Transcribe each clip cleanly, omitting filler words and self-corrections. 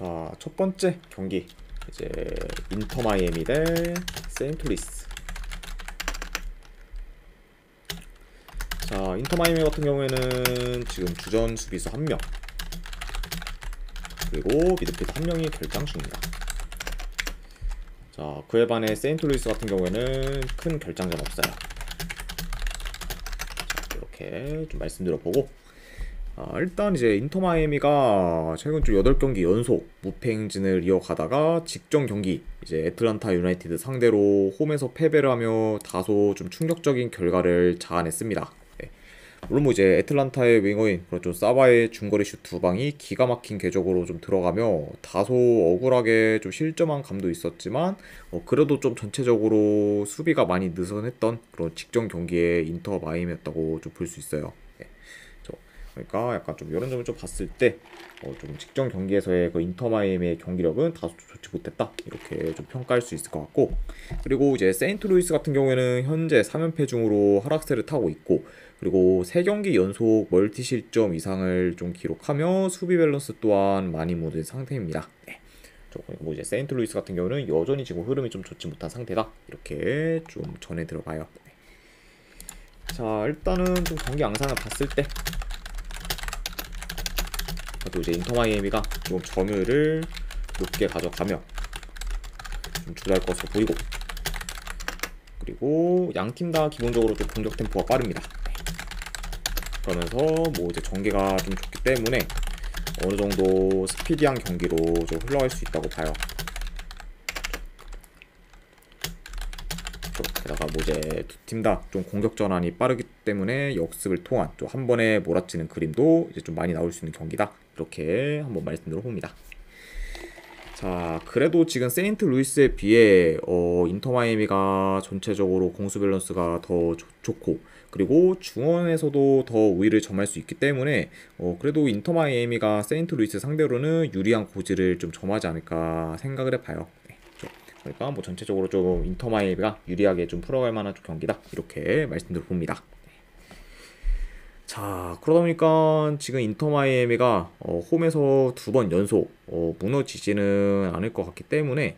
자, 첫 번째 경기 이제 인터 마이애미 대 세인트루이스. 자, 인터 마이애미 같은 경우에는 지금 주전 수비수 1명 그리고 미드필더 1명이 결장 중입니다. 자, 그에 반해 세인트루이스 같은 경우에는 큰 결장전 없어요. 자, 이렇게 좀 말씀드려보고, 일단 이제 인터 마이애미가 최근 좀 8경기 연속 무패 행진을 이어가다가 직전 경기 이제 애틀란타 유나이티드 상대로 홈에서 패배를 하며 다소 좀 충격적인 결과를 자아냈습니다. 네. 물론 뭐 이제 애틀란타의 윙어인 그렇죠, 사바의 중거리 슛 2방이 기가 막힌 궤적으로 좀 들어가며 다소 억울하게 좀 실점한 감도 있었지만 그래도 좀 전체적으로 수비가 많이 느슨했던 그런 직전 경기의 인터 마이애미였다고 좀 볼 수 있어요. 네. 그러니까 약간 좀 이런 점을 좀 봤을 때 좀 직전 경기에서의 그 인터 마이애미의 경기력은 다소 좋지 못했다, 이렇게 좀 평가할 수 있을 것 같고, 그리고 이제 세인트루이스 같은 경우에는 현재 3연패 중으로 하락세를 타고 있고, 그리고 3경기 연속 멀티 실점 이상을 좀 기록하며 수비 밸런스 또한 많이 무너진 상태입니다. 네. 뭐 이제 세인트루이스 같은 경우는 여전히 지금 흐름이 좀 좋지 못한 상태다, 이렇게 좀 전해 들어봐요. 네. 자, 일단은 좀 경기 양상을 봤을 때 또 이제 인터 마이애미가 좀 점유율을 높게 가져가며 좀 주도할 것으로 보이고, 그리고 양 팀 다 기본적으로 좀 공격 템포가 빠릅니다. 그러면서 뭐 이제 전개가 좀 좋기 때문에 어느 정도 스피디한 경기로 좀 흘러갈 수 있다고 봐요. 게다가 뭐 이제 두 팀 다 좀 공격 전환이 빠르기 때문에 역습을 통한 좀 한 번에 몰아치는 그림도 이제 좀 많이 나올 수 있는 경기다, 이렇게 한번 말씀드려 봅니다. 자, 그래도 지금 세인트 루이스에 비해 인터 마이애미가 전체적으로 공수 밸런스가 더 좋고, 그리고 중원에서도 더 우위를 점할 수 있기 때문에 그래도 인터 마이애미가 세인트 루이스 상대로는 유리한 고지를 좀 점하지 않을까 생각을 해봐요. 네, 그러니까 뭐 전체적으로 좀 인터 마이애미가 유리하게 좀 풀어갈 만한 좀 경기다, 이렇게 말씀드려 봅니다. 자, 그러다 보니까 지금 인터 마이애미가 홈에서 2번 연속 무너지지는 않을 것 같기 때문에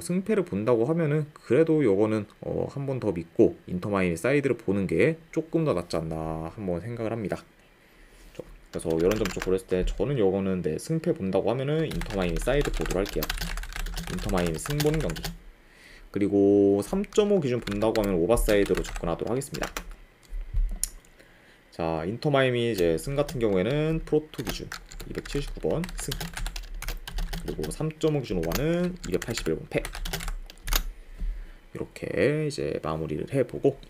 승패를 본다고 하면은 그래도 요거는 한 번 더 믿고 인터 마이애미 사이드를 보는 게 조금 더 낫지 않나 한번 생각을 합니다. 그래서 이런 점 좀 고렸을 때 저는 요거는 승패 본다고 하면은 인터 마이애미 사이드 보도록 할게요. 인터 마이애미 승 보는 경기. 그리고 3.5 기준 본다고 하면 오버사이드로 접근하도록 하겠습니다. 자, 인터 마이애미 이제 승 같은 경우에는 프로2 기준 279번 승, 그리고 3.5 기준 오버는 281번 패, 이렇게 이제 마무리를 해보고,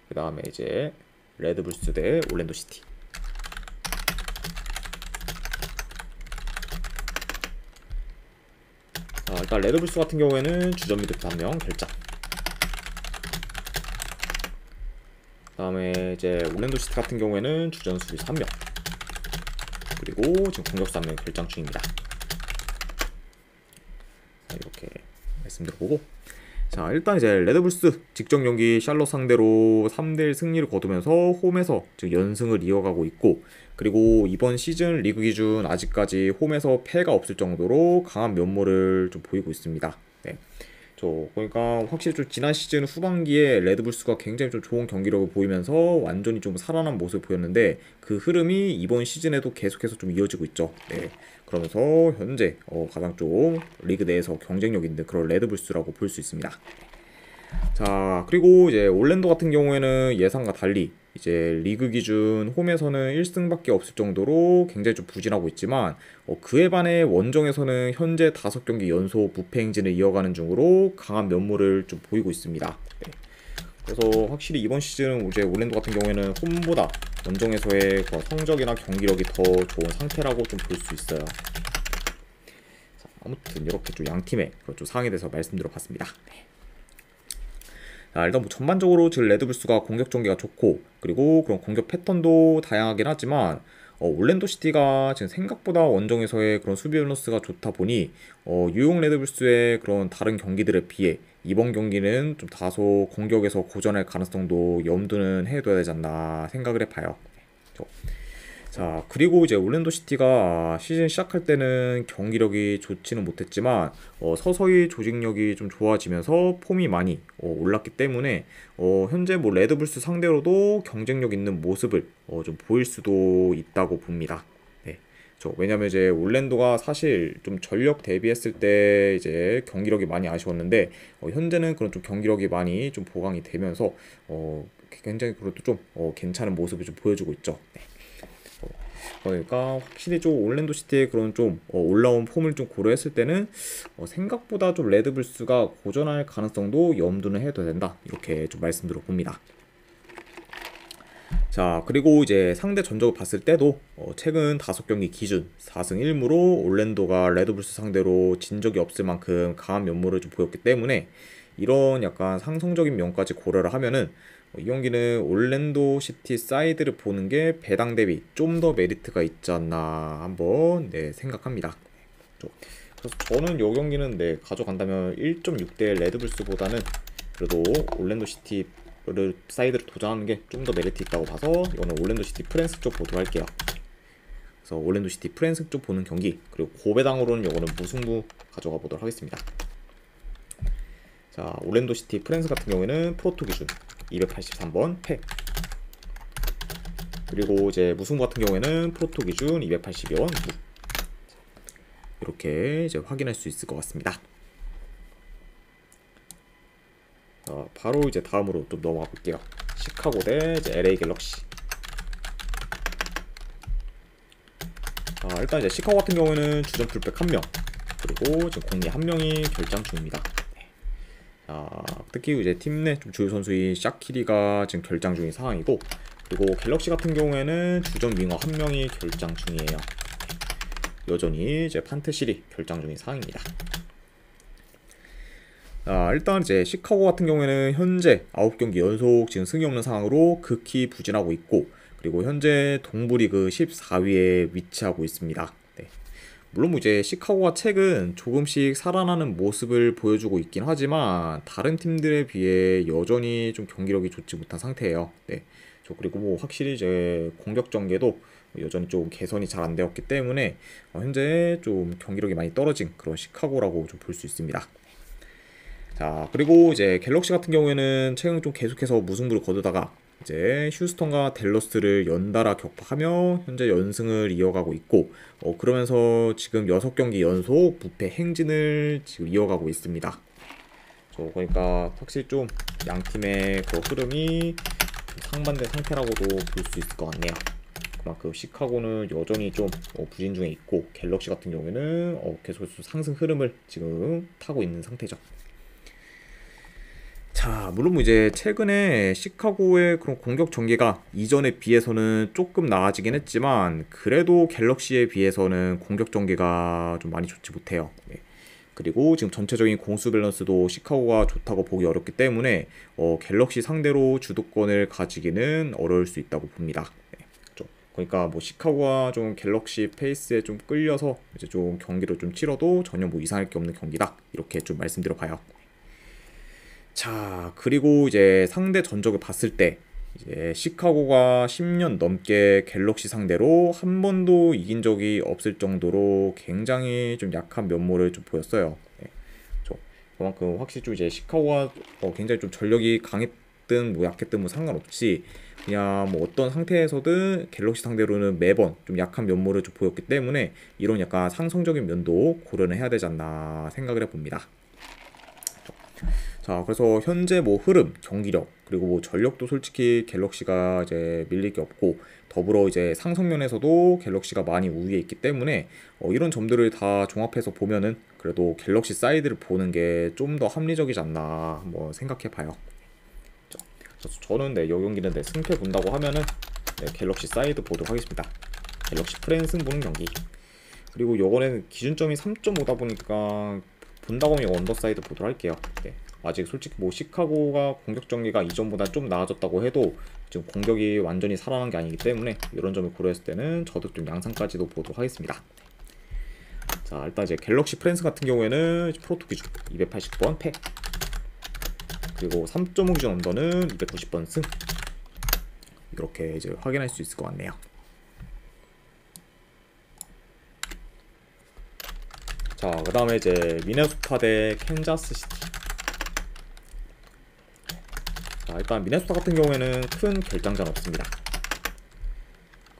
그 다음에 이제 레드불스 대 올랜도 시티. 자, 일단 레드불스 같은 경우에는 주전 미드필더 1명 결장, 그 다음에 이제 올랜도 시티 같은 경우에는 주전 수비수 1명, 그리고 지금 공격수 1명 결장 중입니다. 자, 이렇게 말씀드려보고, 자, 일단 이제 레드불스 직전 경기 샬럿 상대로 3대1 승리를 거두면서 홈에서 지금 연승을 이어가고 있고, 그리고 이번 시즌 리그 기준 아직까지 홈에서 패가 없을 정도로 강한 면모를 좀 보이고 있습니다. 네. 그러니까 확실히 좀 지난 시즌 후반기에 레드불스가 굉장히 좀 좋은 경기력을 보이면서 완전히 좀 살아난 모습을 보였는데, 그 흐름이 이번 시즌에도 계속해서 좀 이어지고 있죠. 네. 그러면서 현재 가장 좀 리그 내에서 경쟁력 있는 그런 레드불스라고 볼 수 있습니다. 자, 그리고 이제 올랜도 같은 경우에는 예상과 달리 이제 리그 기준 홈에서는 1승밖에 없을 정도로 굉장히 좀 부진하고 있지만 그에 반해 원정에서는 현재 5경기 연속 무패 행진을 이어가는 중으로 강한 면모를 좀 보이고 있습니다. 네. 그래서 확실히 이번 시즌 이제 올랜도 같은 경우에는 홈보다 원정에서의 성적이나 경기력이 더 좋은 상태라고 좀 볼 수 있어요. 자, 아무튼 이렇게 좀 양 팀의 좀 상황에 대해서 말씀드려봤습니다. 네. 자, 일단 뭐 전반적으로 지금 레드불스가 공격 전개가 좋고, 그리고 그런 공격 패턴도 다양하긴 하지만 올랜도 시티가 지금 생각보다 원정에서의 그런 수비 밸런스가 좋다 보니 유용 레드불스의 그런 다른 경기들에 비해 이번 경기는 좀 다소 공격에서 고전할 가능성도 염두는 해둬야 되지 않나 생각을 해봐요. 자, 그리고 이제 올랜도 시티가 시즌 시작할 때는 경기력이 좋지는 못했지만 서서히 조직력이 좀 좋아지면서 폼이 많이 올랐기 때문에 현재 뭐 레드불스 상대로도 경쟁력 있는 모습을 좀 보일 수도 있다고 봅니다. 네. 왜냐면 이제 올랜도가 사실 좀 전력 대비했을 때 이제 경기력이 많이 아쉬웠는데 현재는 그런 좀 경기력이 많이 좀 보강이 되면서 굉장히 그래도 좀 괜찮은 모습을 좀 보여주고 있죠. 네. 그러니까 확실히 좀 올랜도 시티의 그런 좀 올라온 폼을 좀 고려했을 때는 생각보다 좀 레드불스가 고전할 가능성도 염두는 해도 된다, 이렇게 좀 말씀드려 봅니다. 자, 그리고 이제 상대 전적을 봤을 때도 최근 5경기 기준 4승 1무로 올랜도가 레드불스 상대로 진 적이 없을 만큼 강한 면모를 좀 보였기 때문에 이런 약간 상성적인 면까지 고려를 하면은 이 경기는 올랜도 시티 사이드를 보는 게 배당 대비 좀 더 메리트가 있지 않나 한번 생각합니다. 그래서 저는 이 경기는 가져간다면 1.6대 레드불스보다는 그래도 올랜도 시티 사이드를 도전하는 게 좀 더 메리트 있다고 봐서 이거는 올랜도 시티 프랜스 쪽 보도록 할게요. 그래서 올랜도 시티 프랜스 쪽 보는 경기, 그리고 고배당으로는 이거는 무승부 가져가 보도록 하겠습니다. 자, 올랜도 시티 프랜스 같은 경우에는 프로토 기준 283번 패. 그리고 이제 무승부 같은 경우에는 프로토 기준 282원 무. 이렇게 이제 확인할 수 있을 것 같습니다. 바로 이제 다음으로 좀 넘어가 볼게요. 시카고 대 이제 LA 갤럭시. 일단 이제 시카고 같은 경우에는 주전 풀백 1명, 그리고 지금 공리 1명이 결장 중입니다. 특히 이제 팀 내 좀 주요 선수인 샤키리가 지금 결장 중인 상황이고, 그리고 갤럭시 같은 경우에는 주전 윙어 1명이 결장 중이에요. 여전히 이제 판테실이 결장 중인 상황입니다. 일단 이제 시카고 같은 경우에는 현재 9경기 연속 지금 승이 없는 상황으로 극히 부진하고 있고, 그리고 현재 동부리그 14위에 위치하고 있습니다. 물론 뭐 이제 시카고가 최근 조금씩 살아나는 모습을 보여주고 있긴 하지만 다른 팀들에 비해 여전히 좀 경기력이 좋지 못한 상태예요. 그리고 뭐 확실히 이제 공격 전개도 여전히 좀 개선이 잘 안 되었기 때문에 현재 좀 경기력이 많이 떨어진 그런 시카고라고 좀 볼 수 있습니다. 자, 그리고 이제 갤럭시 같은 경우에는 최근 좀 계속해서 무승부를 거두다가 이제 휴스턴과 댈러스를 연달아 격파하며 현재 연승을 이어가고 있고, 그러면서 지금 6경기 연속 무패 행진을 지금 이어가고 있습니다. 그러니까 확실히 좀 양팀의 그 흐름이 상반된 상태라고도 볼 수 있을 것 같네요. 그만큼 시카고는 여전히 좀 부진 중에 있고, 갤럭시 같은 경우에는 계속해서 상승 흐름을 지금 타고 있는 상태죠. 자, 물론 뭐 이제 최근에 시카고의 그런 공격 전개가 이전에 비해서는 조금 나아지긴 했지만 그래도 갤럭시에 비해서는 공격 전개가 좀 많이 좋지 못해요. 그리고 지금 전체적인 공수 밸런스도 시카고가 좋다고 보기 어렵기 때문에 갤럭시 상대로 주도권을 가지기는 어려울 수 있다고 봅니다. 그러니까 뭐 시카고가 좀 갤럭시 페이스에 좀 끌려서 이제 좀 경기를 좀 치러도 전혀 뭐 이상할 게 없는 경기다, 이렇게 좀 말씀드려 봐요. 자, 그리고 이제 상대 전적을 봤을 때 이제 시카고가 10년 넘게 갤럭시 상대로 한 번도 이긴 적이 없을 정도로 굉장히 좀 약한 면모를 좀 보였어요. 그만큼 확실히 좀 이제 시카고가 굉장히 좀 전력이 강했든 뭐 약했든 뭐 상관없이 그냥 뭐 어떤 상태에서든 갤럭시 상대로는 매번 좀 약한 면모를 좀 보였기 때문에 이런 약간 상성적인 면도 고려는 해야 되지 않나 생각을 해봅니다. 자, 그래서 현재 뭐 흐름, 경기력, 그리고 뭐 전력도 솔직히 갤럭시가 이제 밀릴 게 없고, 더불어 이제 상성면에서도 갤럭시가 많이 우위에 있기 때문에 이런 점들을 다 종합해서 보면은 그래도 갤럭시 사이드를 보는 게 좀 더 합리적이지 않나 한번 생각해 봐요. 저는 이 경기는 승패 본다고 하면은 갤럭시 사이드 보도록 하겠습니다. 갤럭시 프랜스 보는 경기. 그리고 이번에는 기준점이 3.5다 보니까 본다고 하면 언더사이드 보도록 할게요. 아직 솔직히 뭐 시카고가 공격 전개가 이전보다 좀 나아졌다고 해도 지금 공격이 완전히 살아난 게 아니기 때문에 이런 점을 고려했을 때는 저도 좀 양상까지도 보도록 하겠습니다. 자, 일단 이제 갤럭시 프랜스 같은 경우에는 프로토 기준 280번 패, 그리고 3.5 기준 언더는 290번 승, 이렇게 이제 확인할 수 있을 것 같네요. 자, 그 다음에 이제 미네소타 대 캔자스 시티. 자, 일단 미네소타 같은 경우에는 큰 결장자는 없습니다.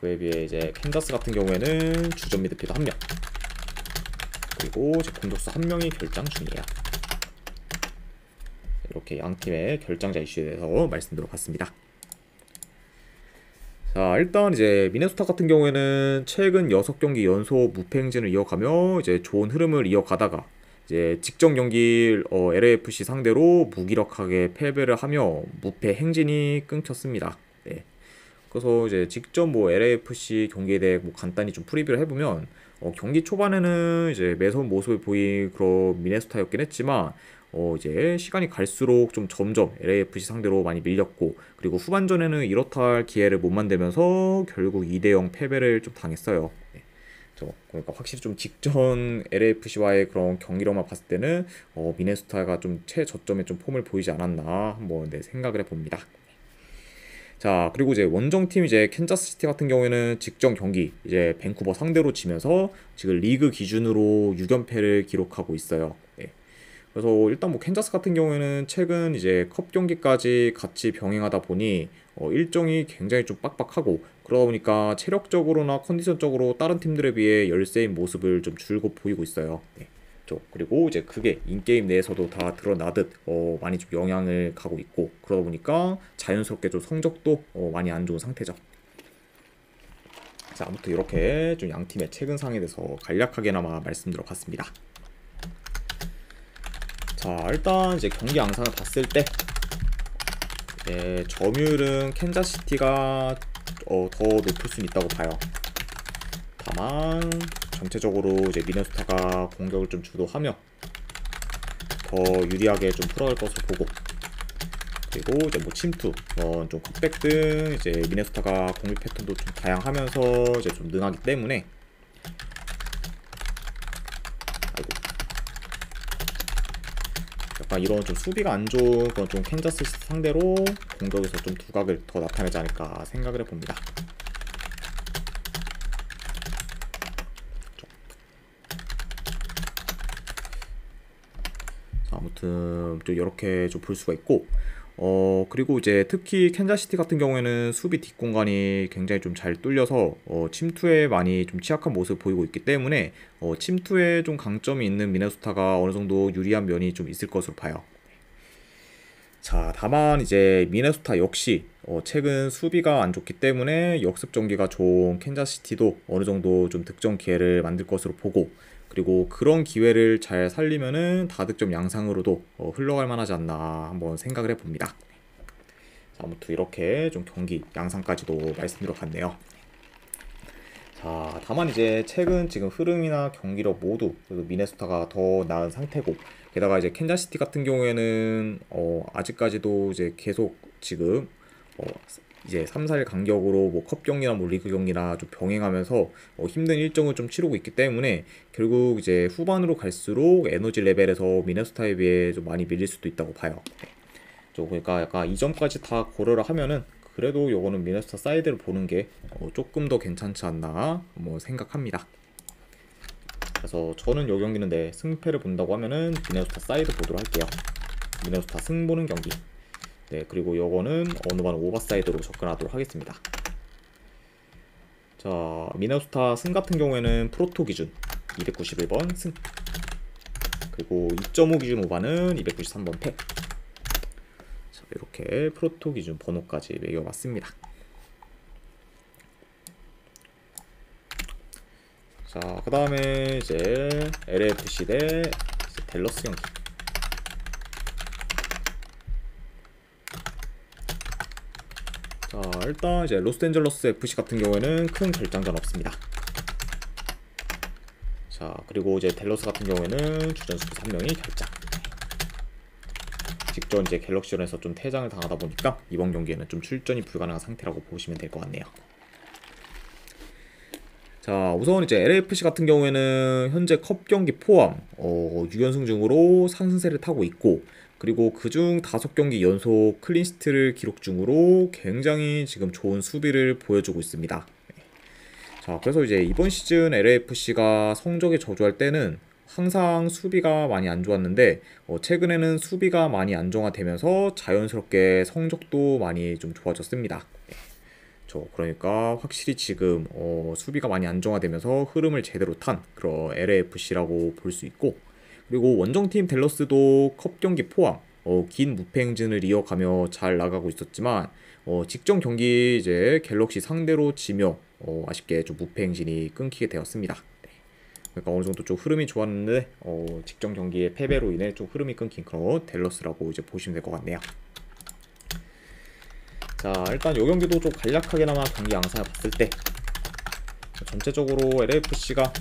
그에 비해 이제 캔자스 같은 경우에는 주전 미드필더 1명, 그리고 이제 공격수 1명이 결장 중이에요. 이렇게 양 팀의 결장자 이슈에 대해서 말씀드려봤습니다. 자, 일단 이제 미네소타 같은 경우에는 최근 6경기 연속 무패 행진을 이어가며 이제 좋은 흐름을 이어가다가 이제 직전 경기 LAFC 상대로 무기력하게 패배를 하며 무패 행진이 끊겼습니다. 네. 그래서 이제 직접 뭐 LAFC 경기에 대해 뭐 간단히 좀 프리뷰를 해보면 경기 초반에는 이제 매서운 모습을 보인 그런 미네소타였긴 했지만 이제 시간이 갈수록 좀 점점 LAFC 상대로 많이 밀렸고, 그리고 후반전에는 이렇다 할 기회를 못 만들면서 결국 2대0 패배를 좀 당했어요. 네. 그러니까 확실히 좀 직전 LAFC와의 그런 경기력만 봤을 때는 미네소타가 좀 최저점에 좀 폼을 보이지 않았나 한번 생각을 해봅니다. 자, 그리고 이제 원정팀 이제 캔자스시티 같은 경우에는 직전 경기 이제 밴쿠버 상대로 지면서 지금 리그 기준으로 6연패를 기록하고 있어요. 네. 그래서 일단 뭐 캔자스 같은 경우에는 최근 이제 컵 경기까지 같이 병행하다 보니 일정이 굉장히 좀 빡빡하고, 그러다 보니까 체력적으로나 컨디션적으로 다른 팀들에 비해 열세인 모습을 좀 줄곧 보이고 있어요. 네. 그리고 이제 그게 인게임 내에서도 다 드러나듯 많이 좀 영향을 가고 있고, 그러다 보니까 자연스럽게 좀 성적도 많이 안 좋은 상태죠. 자, 아무튼 이렇게 좀 양 팀의 최근 상황에 대해서 간략하게나마 말씀드려봤습니다. 자, 일단 이제 경기 양상을 봤을 때 점유율은 캔자스시티가 더 높을 수는 있다고 봐요. 다만 전체적으로 이제 미네소타가 공격을 좀 주도하며 더 유리하게 좀 풀어갈 것으로 보고, 그리고 이제 뭐 침투, 좀 컵백 등 이제 미네소타가 공격 패턴도 좀 다양하면서 이제 좀 능하기 때문에 약간 이런 좀 수비가 안 좋은 그런 좀 캔자스 시티 상대로 공격에서 좀 두각을 더 나타내지 않을까 생각을 해봅니다. 아무튼 또 이렇게 좀 볼 수가 있고, 그리고 이제 특히 캔자스시티 같은 경우에는 수비 뒷공간이 굉장히 좀 잘 뚫려서 침투에 많이 좀 취약한 모습을 보이고 있기 때문에 침투에 좀 강점이 있는 미네소타가 어느 정도 유리한 면이 좀 있을 것으로 봐요. 자, 다만 이제 미네소타 역시 최근 수비가 안 좋기 때문에 역습 전개가 좋은 캔자스시티도 어느 정도 좀 득점 기회를 만들 것으로 보고, 그리고 그런 기회를 잘 살리면은 다득점 양상으로도 흘러갈 만하지 않나 한번 생각을 해봅니다. 자, 아무튼 이렇게 좀 경기 양상까지도 말씀드려봤네요. 자, 다만 이제 최근 지금 흐름이나 경기력 모두 그래도 미네소타가 더 나은 상태고, 게다가 이제 캔자스시티 같은 경우에는 아직까지도 이제 계속 지금 이제 3, 4일 간격으로 뭐 컵 경기나 뭐 리그 경기나 좀 병행하면서 힘든 일정을 좀 치르고 있기 때문에 결국 이제 후반으로 갈수록 에너지 레벨에서 미네소타에 비해 좀 많이 밀릴 수도 있다고 봐요. 네. 그러니까 약간 이 점까지 다 고려를 하면은 그래도 요거는 미네소타 사이드를 보는 게 조금 더 괜찮지 않나 뭐 생각합니다. 그래서 저는 요 경기는 승패를 본다고 하면은 미네소타 사이드 보도록 할게요. 미네소타 승 보는 경기. 네, 그리고 요거는 어느 반 오버사이드로 접근하도록 하겠습니다. 자, 미네소타 승 같은 경우에는 프로토 기준 291번 승, 그리고 2.5 기준 오반은 293번 패. 자, 이렇게 프로토 기준 번호까지 매겨봤습니다. 자, 그 다음에 이제 LAFC 대 댈러스 경기. 자, 일단 이제 로스앤젤러스 FC 같은 경우에는 큰 결장전 없습니다. 자, 그리고 이제 댈러스 같은 경우에는 주전 수비 3명이 결장. 직전 이제 갤럭시전에서 좀 퇴장을 당하다 보니까 이번 경기에는 좀 출전이 불가능한 상태라고 보시면 될 것 같네요. 자, 우선 이제 LAFC 같은 경우에는 현재 컵 경기 포함 6연승 중으로 상승세를 타고 있고, 그리고 그중 5경기 연속 클린시트를 기록 중으로 굉장히 지금 좋은 수비를 보여주고 있습니다. 자, 그래서 이제 이번 시즌 LAFC가 성적이 저조할 때는 항상 수비가 많이 안 좋았는데 최근에는 수비가 많이 안정화되면서 자연스럽게 성적도 많이 좀 좋아졌습니다. 그러니까 확실히 지금 수비가 많이 안정화되면서 흐름을 제대로 탄 그런 LAFC라고 볼 수 있고, 그리고 원정팀 댈러스도 컵 경기 포함 긴 무패 행진을 이어가며 잘 나가고 있었지만 직전 경기 이제 갤럭시 상대로 지며 아쉽게 좀 무패 행진이 끊기게 되었습니다. 네. 그러니까 어느 정도 좀 흐름이 좋았는데 직전 경기의 패배로 인해 좀 흐름이 끊긴 그런 댈러스라고 이제 보시면 될 것 같네요. 자, 일단 이 경기도 좀 간략하게나마 경기 양상을 봤을 때 전체적으로 LAFC가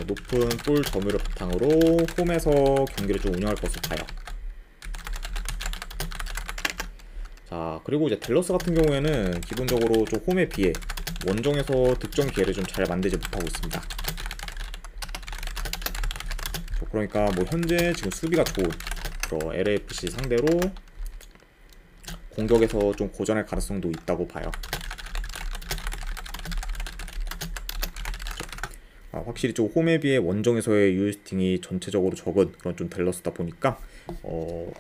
높은 볼 점유율을 바탕으로 홈에서 경기를 좀 운영할 것으로 봐요. 자, 그리고 이제 댈러스 같은 경우에는 기본적으로 좀 홈에 비해 원정에서 득점 기회를 좀 잘 만들지 못하고 있습니다. 그러니까 뭐 현재 지금 수비가 좋은 그런 LAFC 상대로 공격에서 좀 고전할 가능성도 있다고 봐요. 확실히 좀 홈에 비해 원정에서의 유효스팅이 전체적으로 적은 그런 좀 댈러스다 보니까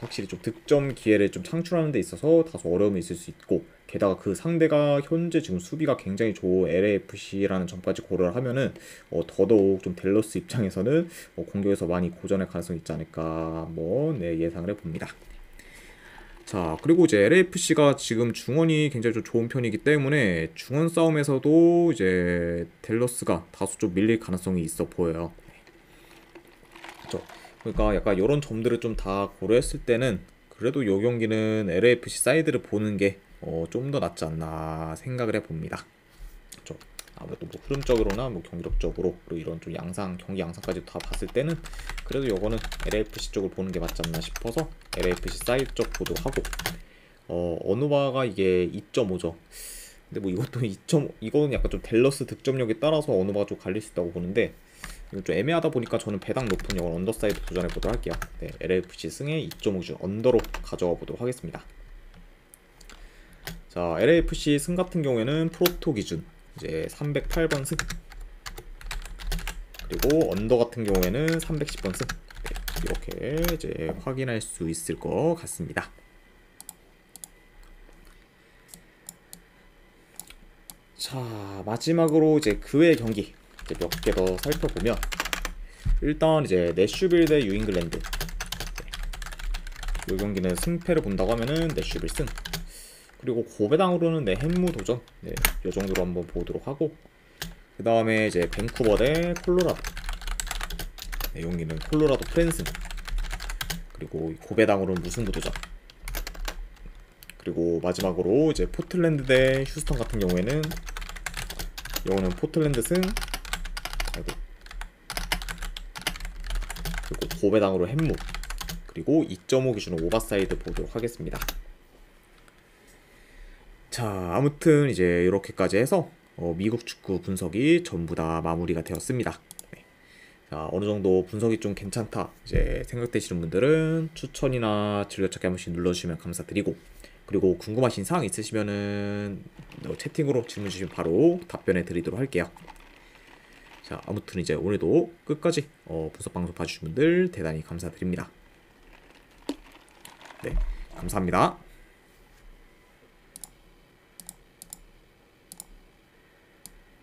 확실히 좀 득점 기회를 좀 창출하는 데 있어서 다소 어려움이 있을 수 있고, 게다가 그 상대가 현재 지금 수비가 굉장히 좋은 LAFC라는 점까지 고려를 하면은 더더욱 좀 댈러스 입장에서는 공격에서 많이 고전할 가능성이 있지 않을까 예상을 해봅니다. 자, 그리고 이제 LAFC가 지금 중원이 굉장히 좀 좋은 편이기 때문에 중원 싸움에서도 이제 댈러스가 다소 좀 밀릴 가능성이 있어 보여요. 그렇죠. 그러니까 약간 이런 점들을 좀 다 고려했을 때는 그래도 이 경기는 LAFC 사이드를 보는 게 좀 더 낫지 않나 생각을 해봅니다. 그렇죠. 아무래도 뭐 흐름적으로나 뭐 경기력적으로 그리고 이런 좀 양상, 경기 양상까지 다 봤을 때는 그래도 요거는 LAFC 쪽을 보는 게 맞지 않나 싶어서 LAFC 사이드 쪽 보도록 하고, 어느바가 이게 2.5죠. 근데 뭐 이것도 2.5, 이거는 약간 좀 댈러스 득점력에 따라서 어느바가 좀 갈릴 수 있다고 보는데, 이건 좀 애매하다 보니까 저는 배당 높은 이건 언더사이드 도전해 보도록 할게요. 네, LAFC 승에 2.5 기준 언더로 가져가 보도록 하겠습니다. 자, LAFC 승 같은 경우에는 프로토 기준 이제 308번 승, 그리고 언더 같은 경우에는 310번 승. 네, 이렇게 이제 확인할 수 있을 것 같습니다. 자, 마지막으로 이제 그 외의 경기 몇 개 더 살펴보면, 일단 이제 내슈빌 대 뉴잉글랜드. 이 경기는 승패를 본다고 하면은 내슈빌 승. 그리고 고배당으로는 햄무 도전. 네, 이 정도로 한번 보도록 하고, 그 다음에 이제 밴쿠버 대 콜로라도. 네, 이 경기는 콜로라도 프랜승. 그리고 고배당으로는 무승부 도전. 그리고 마지막으로 이제 포틀랜드 대 휴스턴 같은 경우에는 이거는 포틀랜드 승. 아이고. 그리고 고배당으로 햄무. 그리고 2.5 기준으로 오버사이드 보도록 하겠습니다. 자, 아무튼 이제 이렇게까지 해서 미국 축구 분석이 전부 다 마무리가 되었습니다. 네. 자, 어느 정도 분석이 좀 괜찮다 이제 생각되시는 분들은 추천이나 즐겨찾기 한 번씩 눌러주시면 감사드리고, 그리고 궁금하신 사항 있으시면은 채팅으로 질문 주시면 바로 답변해 드리도록 할게요. 자, 아무튼 이제 오늘도 끝까지 분석 방송 봐주신 분들 대단히 감사드립니다. 네, 감사합니다.